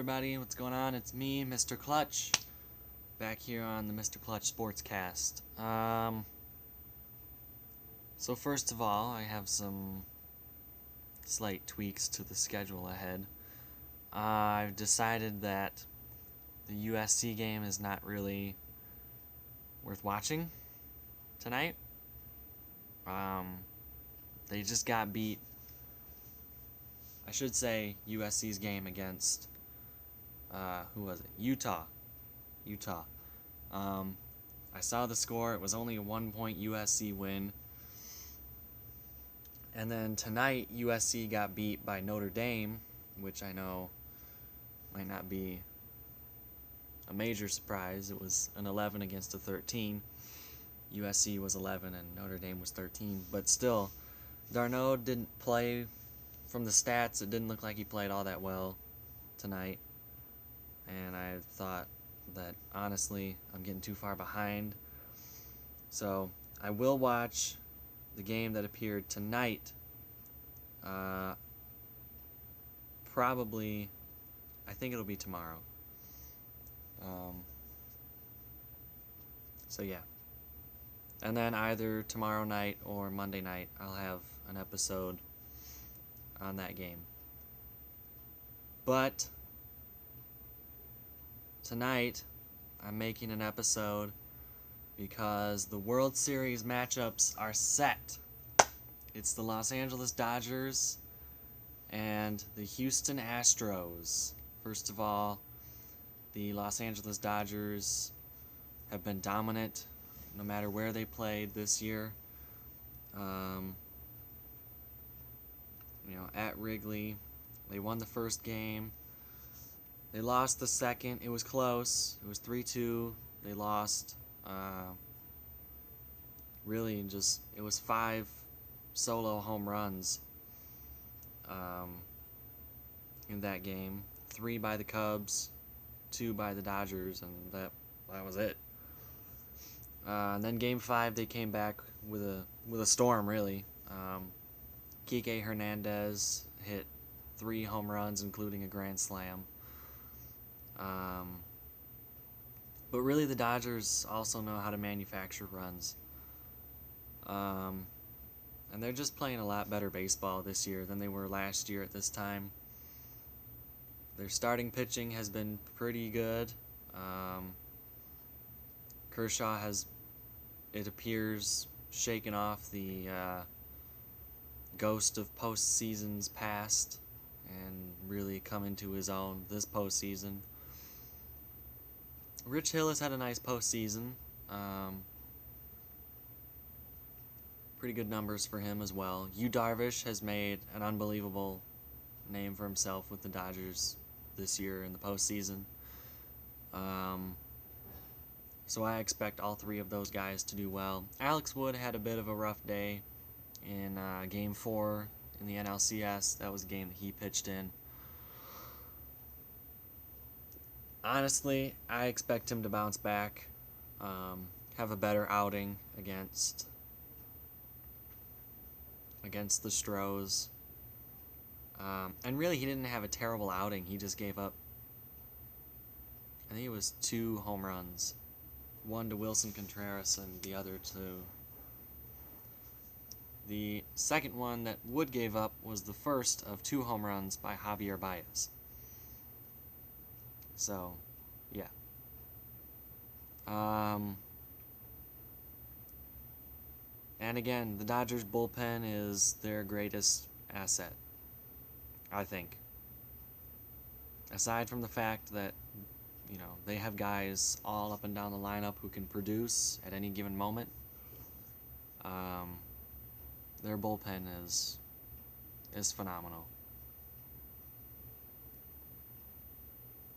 everybody, what's going on? It's me, Mr. Clutch, back here on the Mr. Clutch Sportscast. So first of all, I have some slight tweaks to the schedule ahead. I've decided that the USC game is not really worth watching tonight. They just got beat. I should say USC's game against who was it? Utah. I saw the score. It was only a 1-point USC win. And then tonight, USC got beat by Notre Dame, which I know might not be a major surprise. It was an 11 against a 13. USC was 11 and Notre Dame was 13. But still, Darnold didn't play. From the stats, it didn't look like he played all that well tonight. And I thought that, honestly, I'm getting too far behind. So, I will watch the game that appeared tonight. Probably, I think it'll be tomorrow. So, yeah. And then either tomorrow night or Monday night, I'll have an episode on that game. But tonight I'm making an episode because the World Series matchups are set. It's the Los Angeles Dodgers and the Houston Astros. First of all, the Los Angeles Dodgers have been dominant no matter where they played this year. At Wrigley, they won the first game. They lost the second. It was close. It was 3-2. They lost. It was 5 solo home runs in that game. 3 by the Cubs, 2 by the Dodgers, and that was it. And then Game 5, they came back with a storm, really. Kike Hernandez hit 3 home runs, including a grand slam. But really, the Dodgers also know how to manufacture runs. And they're just playing a lot better baseball this year than they were last year at this time. Their starting pitching has been pretty good. Kershaw has, it appears, shaken off the ghost of postseasons past and really come into his own this postseason. Rich Hill has had a nice postseason. Pretty good numbers for him as well. Yu Darvish has made an unbelievable name for himself with the Dodgers this year in the postseason. So I expect all 3 of those guys to do well. Alex Wood had a bit of a rough day in Game 4 in the NLCS. That was a game that he pitched in. Honestly, I expect him to bounce back, have a better outing against the Stros. And really, he didn't have a terrible outing. He just gave up, I think it was 2 home runs. One to Wilson Contreras and the other to... The second one that Wood gave up was the first of 2 home runs by Javier Baez. So, yeah. And again, the Dodgers bullpen is their greatest asset, I think. Aside from the fact that, they have guys all up and down the lineup who can produce at any given moment. Their bullpen is phenomenal.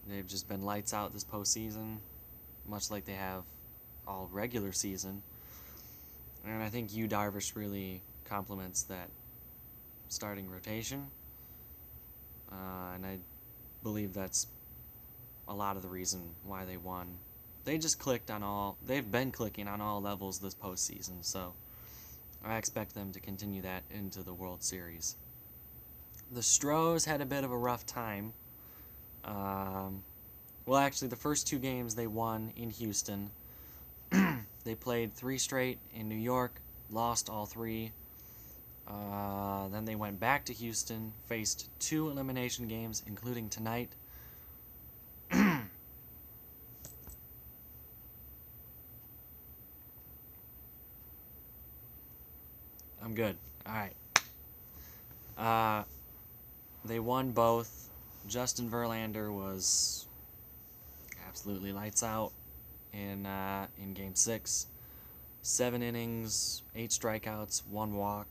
They've just been lights out this postseason, much like they have all regular season. And I think Yu Darvish really complements that starting rotation. And I believe that's a lot of the reason why they won. They've been clicking on all levels this postseason, so I expect them to continue that into the World Series. The Stros had a bit of a rough time. Well, actually, the first two games they won in Houston. They played three straight in New York, lost all three. Then they went back to Houston, faced two elimination games, including tonight. I'm good. All right. They won both. Justin Verlander was absolutely lights out in Game 6. 7 innings, 8 strikeouts, 1 walk,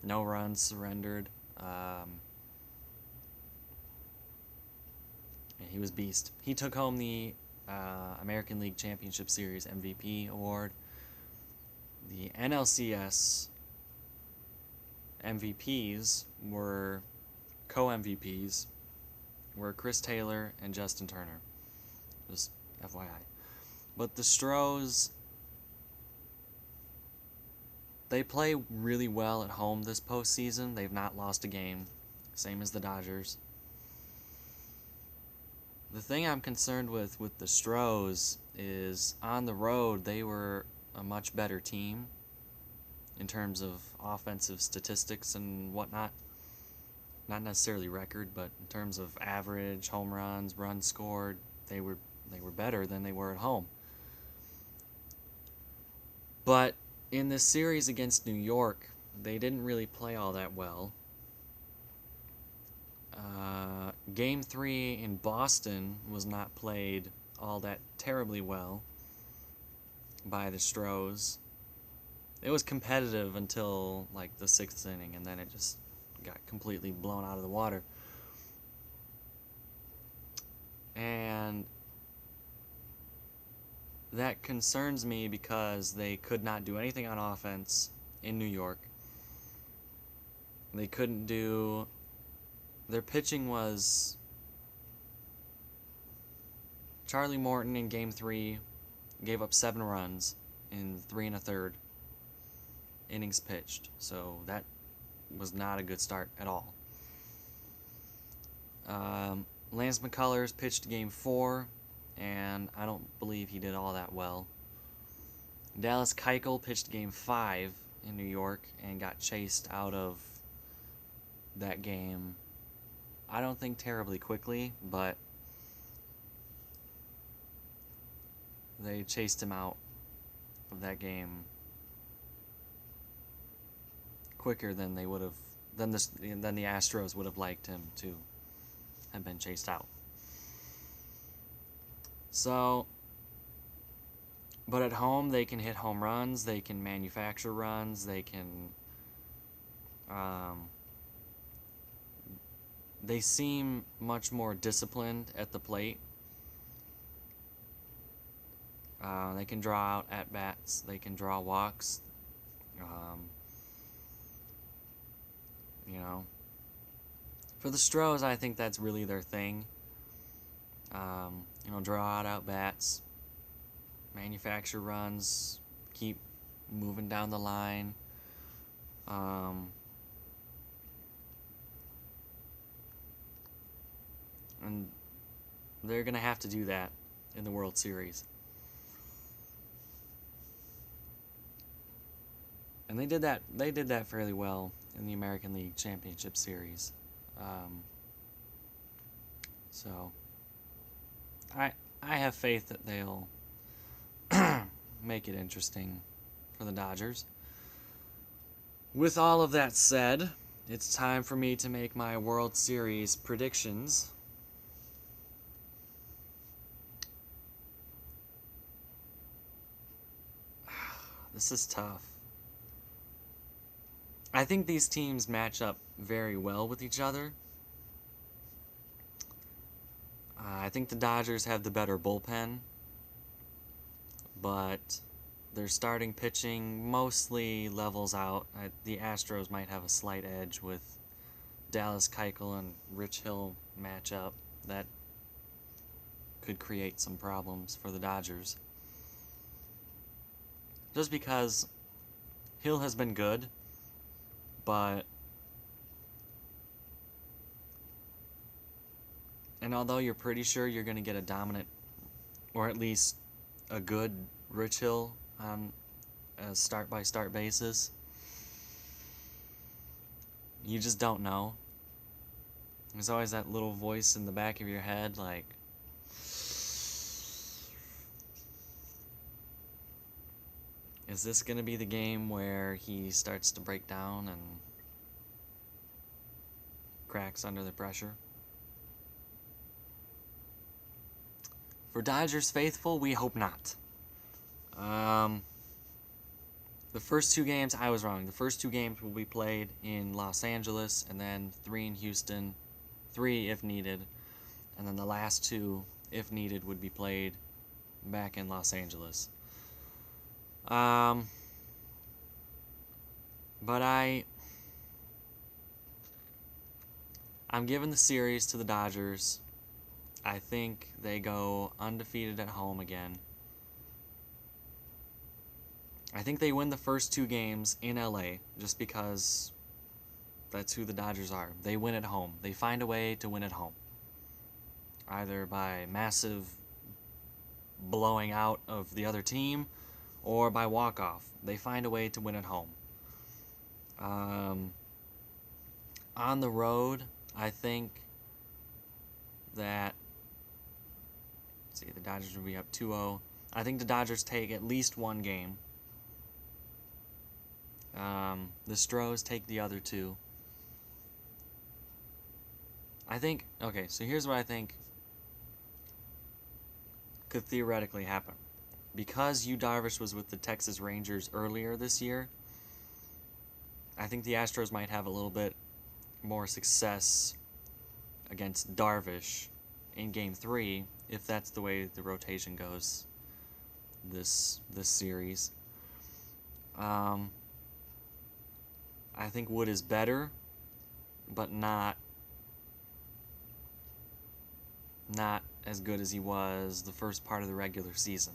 no runs surrendered. He was beast. He took home the American League Championship Series MVP award. The NLCS MVPs were co-MVPs were Chris Taylor and Justin Turner. Just FYI. But the Stros, they play really well at home this postseason. They've not lost a game, same as the Dodgers. The thing I'm concerned with the Stros is on the road they were a much better team in terms of offensive statistics and whatnot. Not necessarily record, but in terms of average, home runs, runs scored, they were better than they were at home. But in this series against New York, they didn't really play all that well. Game 3 in Boston was not played all that terribly well by the Stros. It was competitive until like the 6th inning, and then it just got completely blown out of the water. And that concerns me because they could not do anything on offense in New York. They couldn't do... Their pitching was... Charlie Morton in Game 3 gave up 7 runs in 3 1/3 innings pitched. So that was not a good start at all. Lance McCullers pitched Game 4, and I don't believe he did all that well. Dallas Keuchel pitched Game 5 in New York and got chased out of that game. I don't think terribly quickly, but they chased him out of that game quicker than they would have, than the Astros would have liked him to have been chased out. So, but at home they can hit home runs, they can manufacture runs, they can, they seem much more disciplined at the plate. They can draw out at-bats, they can draw walks. You know, for the Stros, I think that's really their thing. You know, draw out at-bats, manufacture runs, keep moving down the line. And they're going to have to do that in the World Series. And they did that fairly well in the American League Championship Series. So I have faith that they'll make it interesting for the Dodgers. With all of that said, it's time for me to make my World Series predictions. This is tough. I think these teams match up very well with each other. I think the Dodgers have the better bullpen, but their starting pitching mostly levels out. The Astros might have a slight edge with Dallas Keuchel and Rich Hill matchup that could create some problems for the Dodgers. Just because Hill has been good, but And although you're pretty sure you're going to get a dominant, or at least a good Rich Hill on a start-by-start basis, you just don't know. There's always that little voice in the back of your head, like, is this going to be the game where he starts to break down and cracks under the pressure? For Dodgers faithful, we hope not. The first 2 games, I was wrong. The first 2 games will be played in Los Angeles, and then 3 in Houston, 3 if needed, and then the last 2, if needed, would be played back in Los Angeles. But I'm giving the series to the Dodgers. I think they go undefeated at home again. I think they win the first 2 games in LA just because that's who the Dodgers are. They win at home. They find a way to win at home. Either by massive blowing out of the other team or by walk-off. They find a way to win at home. On the road, I think that, let's see, the Dodgers will be up 2-0. I think the Dodgers take at least 1 game. The Stros take the other 2. I think, okay, so here's what I think could theoretically happen. Because Yu Darvish was with the Texas Rangers earlier this year, I think the Astros might have a little bit more success against Darvish in Game 3, if that's the way the rotation goes this series. I think Wood is better, but not as good as he was the first part of the regular season.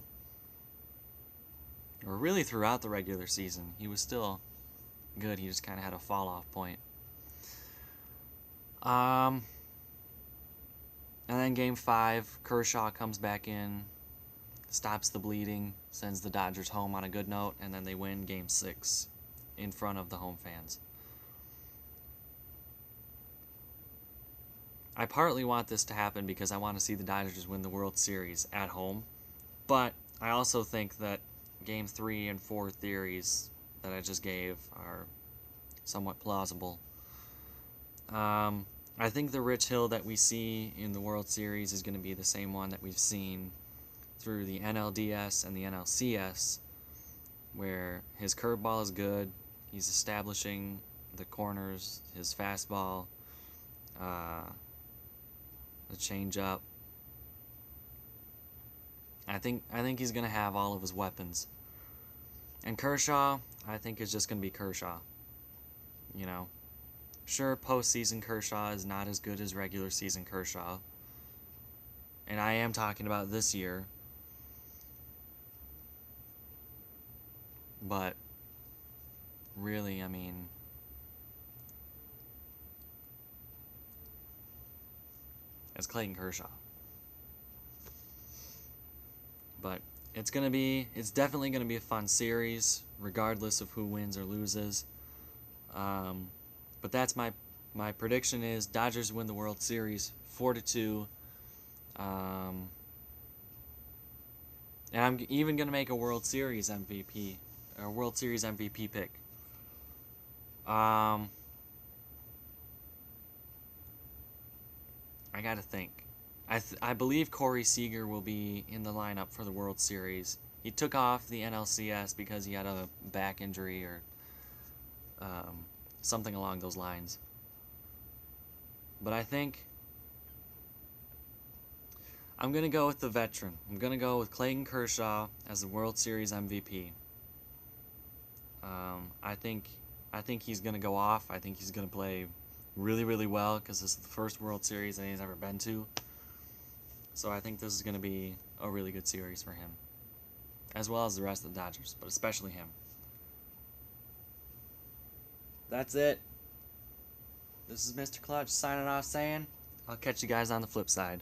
Or really throughout the regular season. He was still good, he just kind of had a fall-off point. And then Game 5, Kershaw comes back in, stops the bleeding, sends the Dodgers home on a good note, and then they win Game 6 in front of the home fans. I partly want this to happen because I want to see the Dodgers win the World Series at home, but I also think that Game 3 and 4 theories that I just gave are somewhat plausible. I think the Rich Hill that we see in the World Series is going to be the same one that we've seen through the NLDS and the NLCS, where his curveball is good, he's establishing the corners, his fastball, the changeup. I think he's going to have all of his weapons. And Kershaw, I think is just going to be Kershaw. You know, sure, postseason Kershaw is not as good as regular season Kershaw. And I am talking about this year. But really, I mean, as Clayton Kershaw. But it's definitely going to be a fun series, regardless of who wins or loses. But that's my prediction is Dodgers win the World Series 4-2. And I'm even going to make a World Series MVP, or World Series MVP pick. I got to think. I believe Corey Seager will be in the lineup for the World Series. He took off the NLCS because he had a back injury or something along those lines. But I think I'm going to go with the veteran. I'm going to go with Clayton Kershaw as the World Series MVP. I think he's going to go off. I think he's going to play really, really well because this is the first World Series that he's ever been to. So I think this is going to be a really good series for him, as well as the rest of the Dodgers, but especially him. That's it. This is Mr. Clutch signing off saying, I'll catch you guys on the flip side.